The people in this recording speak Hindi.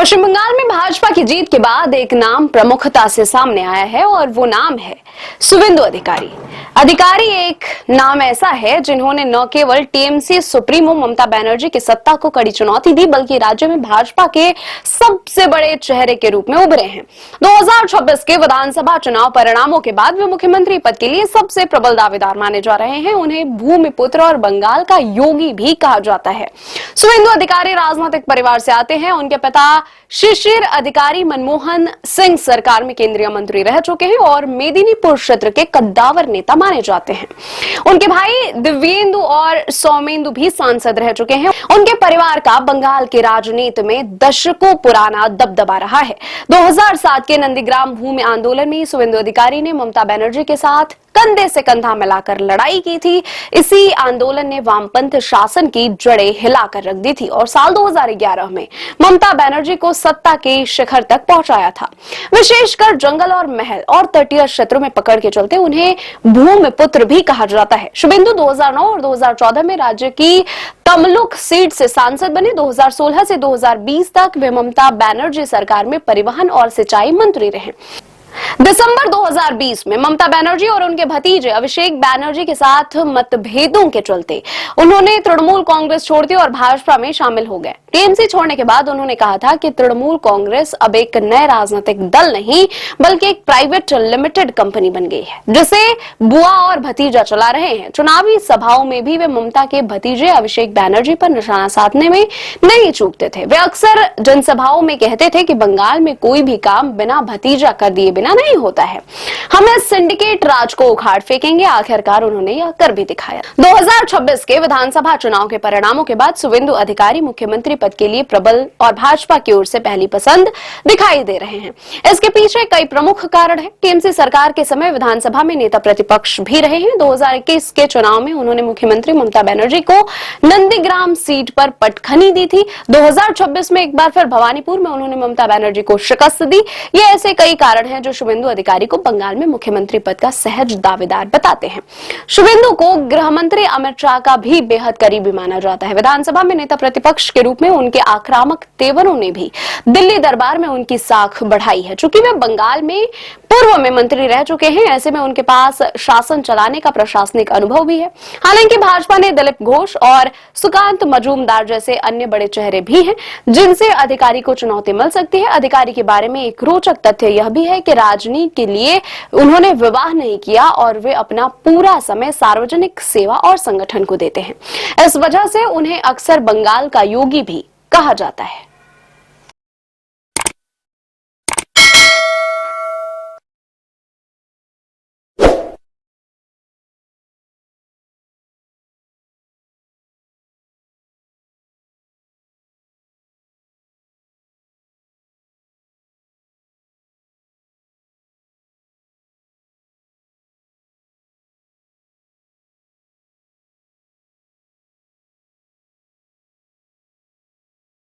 पश्चिम बंगाल में भाजपा की जीत के बाद एक नाम प्रमुखता से सामने आया है और वो नाम है शुवेंदु अधिकारी। अधिकारी एक नाम ऐसा है जिन्होंने न केवल टीएमसी सुप्रीमो ममता बनर्जी की सत्ता को कड़ी चुनौती दी, बल्कि राज्य में भाजपा के सबसे बड़े चेहरे के रूप में उभरे हैं। 2026 के विधानसभा चुनाव परिणामों के बाद वे मुख्यमंत्री पद के लिए सबसे प्रबल दावेदार माने जा रहे हैं। उन्हें भूमिपुत्र और बंगाल का योगी भी कहा जाता है। शुवेंदु अधिकारी राजनीतिक परिवार से आते हैं। उनके पिता शिशिर अधिकारी मनमोहन सिंह सरकार में केंद्रीय मंत्री रह चुके हैं और मेदिनीपुर क्षेत्र के कद्दावर नेता माने जाते हैं। उनके भाई दिव्येंदु और सौमेंदु भी सांसद रह चुके हैं। उनके परिवार का बंगाल के राजनीति में दशकों पुराना दबदबा रहा है। 2007 के नंदीग्राम भूमि आंदोलन में शुवेंदु अधिकारी ने ममता बनर्जी के साथ कंधे से कंधा मिलाकर लड़ाई की थी। इसी आंदोलन ने वामपंथ शासन की जड़ें हिलाकर रख दी थी और साल 2011 में ममता बनर्जी को सत्ता के शिखर तक पहुंचाया था। विशेषकर जंगल और महल और तटीय क्षेत्रों में पकड़ के चलते उन्हें भूमिपुत्र भी कहा जाता है। शुवेंदु 2009 और 2014 में राज्य की तमलुक सीट से सांसद बने। 2016 से 2020 तक वे ममता बनर्जी सरकार में परिवहन और सिंचाई मंत्री रहे। दिसंबर 2020 में ममता बनर्जी और उनके भतीजे अभिषेक बनर्जी के साथ मतभेदों के चलते उन्होंने तृणमूल कांग्रेस छोड़ दी और भाजपा में शामिल हो गए। टीएमसी छोड़ने के बाद उन्होंने कहा था कि तृणमूल कांग्रेस अब एक नए राजनीतिक दल नहीं बल्कि एक प्राइवेट लिमिटेड कंपनी बन गई है, जिसे बुआ और भतीजा चला रहे हैं। चुनावी सभाओं में भी वे ममता के भतीजे अभिषेक बनर्जी पर निशाना साधने में नहीं चूकते थे। वे अक्सर जनसभाओं में कहते थे कि बंगाल में कोई भी काम बिना भतीजा कर दिए बिना नहीं होता है। हम इस सिंडिकेट राज को उखाड़ फेंकेंगे। आखिरकार उन्होंने यह कर भी दिखाया। 2026 के विधानसभा चुनाव के परिणामों के बाद शुवेंदु अधिकारी मुख्यमंत्री पद के लिए प्रबल और भाजपा की ओर से पहली पसंद दिखाई दे रहे हैं। इसके पीछे कई प्रमुख कारण हैं। टीएमसी सरकार के समय विधानसभा में नेता प्रतिपक्ष भी रहे हैं। 2021 के चुनाव में उन्होंने मुख्यमंत्री ममता बनर्जी को नंदीग्राम सीट पर पटखनी दी थी। 2026 में एक बार फिर भवानीपुर में उन्होंने ममता बनर्जी को शिकस्त दी। ये ऐसे कई कारण हैं जो शुवेंदु अधिकारी को बंगाल में मुख्यमंत्री पद का सहज दावेदार बताते हैं। शुवेंदु को गृह मंत्री अमित शाह का भी बेहद करीबी माना जाता है। विधानसभा में नेता प्रतिपक्ष के रूप में उनके आक्रामक तेवरों ने भी दिल्ली दरबार में उनकी साख बढ़ाई है। चूंकि वे बंगाल में पूर्व में मंत्री रह चुके हैं, ऐसे में उनके पास शासन चलाने का प्रशासनिक अनुभव भी है। हालांकि भाजपा ने दिलीप घोष और सुकांत मजूमदार जैसे अन्य बड़े चेहरे भी हैं जिनसे अधिकारी को चुनौती मिल सकती है। अधिकारी के बारे में एक रोचक तथ्य यह भी है कि राजनीति के लिए उन्होंने विवाह नहीं किया और वे अपना पूरा समय सार्वजनिक सेवा और संगठन को देते हैं। इस वजह से उन्हें अक्सर बंगाल का योगी भी कहा जाता है।